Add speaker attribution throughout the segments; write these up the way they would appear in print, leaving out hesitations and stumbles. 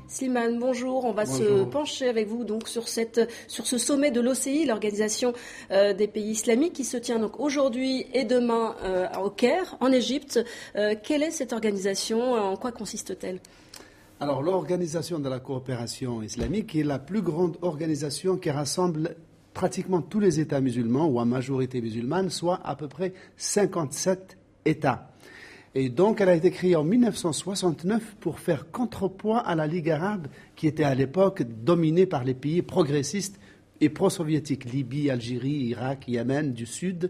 Speaker 1: Slimane, bonjour. On va se pencher avec vous donc sur ce sommet de l'OCI, l'Organisation des pays islamiques, qui se tient donc aujourd'hui et demain au Caire, en Égypte. Quelle est cette organisation? En quoi consiste-t-elle?
Speaker 2: Alors, l'Organisation de la coopération islamique est la plus grande organisation qui rassemble pratiquement tous les États musulmans, ou à majorité musulmane, soit à peu près 57 États. Et donc, elle a été créée en 1969 pour faire contrepoids à la Ligue arabe, qui était à l'époque dominée par les pays progressistes et pro-soviétiques, Libye, Algérie, Irak, Yémen du Sud.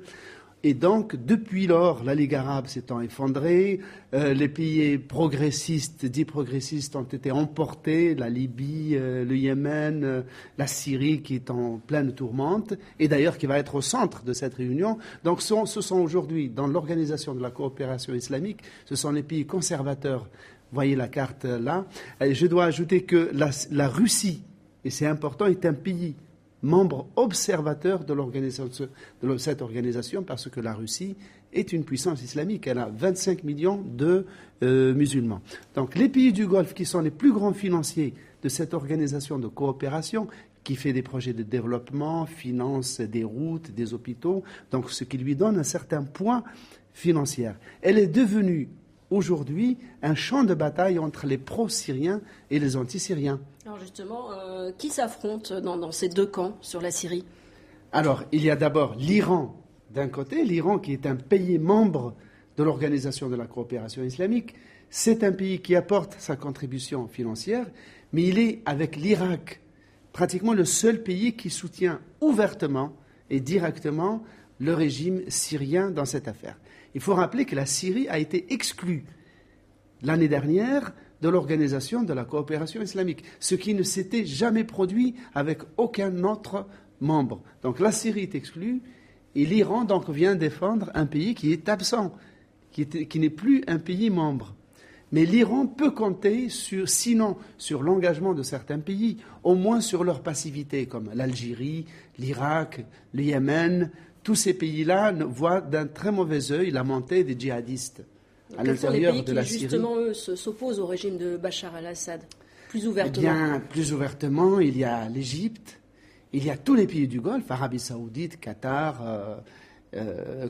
Speaker 2: Et donc, depuis lors, la Ligue arabe s'étant effondrée, les pays progressistes, dits progressistes, ont été emportés, la Libye, le Yémen, la Syrie qui est en pleine tourmente, et d'ailleurs qui va être au centre de cette réunion. Donc, ce sont aujourd'hui, dans l'Organisation de la coopération islamique, ce sont les pays conservateurs. Vous voyez la carte là. Et je dois ajouter que la Russie, et c'est important, est un pays membre observateur de cette organisation, parce que la Russie est une puissance islamique. Elle a 25 millions de musulmans. Donc les pays du Golfe, qui sont les plus grands financiers de cette organisation de coopération, qui fait des projets de développement, finance des routes, des hôpitaux, donc ce qui lui donne un certain poids financier. Elle est devenue aujourd'hui un champ de bataille entre les pro-syriens et les anti-syriens.
Speaker 1: Alors justement, qui s'affronte dans ces deux camps sur la Syrie?
Speaker 2: Alors, il y a d'abord l'Iran d'un côté, l'Iran qui est un pays membre de l'Organisation de la coopération islamique. C'est un pays qui apporte sa contribution financière, mais il est, avec l'Irak, pratiquement le seul pays qui soutient ouvertement et directement le régime syrien dans cette affaire. Il faut rappeler que la Syrie a été exclue l'année dernière de l'Organisation de la coopération islamique, ce qui ne s'était jamais produit avec aucun autre membre. Donc la Syrie est exclue et l'Iran donc vient défendre un pays qui est absent, qui n'est plus un pays membre. Mais l'Iran peut compter sinon sur l'engagement de certains pays, au moins sur leur passivité, comme l'Algérie, l'Irak, le Yémen. Tous ces pays-là voient d'un très mauvais œil la montée des djihadistes à l'intérieur de la Syrie.
Speaker 1: Quels sont les pays qui, justement, eux, s'opposent au régime de Bachar al-Assad, plus ouvertement?
Speaker 2: Eh bien, plus ouvertement, il y a l'Égypte, il y a tous les pays du Golfe, Arabie Saoudite, Qatar,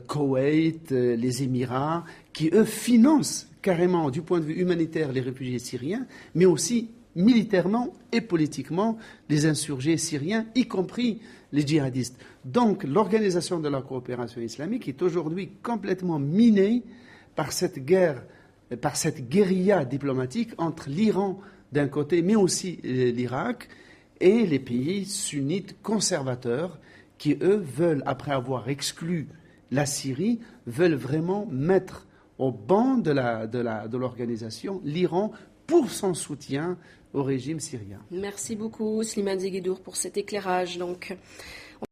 Speaker 2: Koweït, les Émirats, qui, eux, financent carrément, du point de vue humanitaire, les réfugiés syriens, mais aussi militairement et politiquement les insurgés syriens, y compris les djihadistes. Donc, l'Organisation de la coopération islamique est aujourd'hui complètement minée par cette guerre, par cette guérilla diplomatique entre l'Iran d'un côté, mais aussi l'Irak, et les pays sunnites conservateurs qui, eux, veulent, après avoir exclu la Syrie, veulent vraiment mettre au banc de l'organisation l'Iran pour son soutien au régime syrien.
Speaker 1: Merci beaucoup, Slimane Zeguedour, pour cet éclairage. Donc.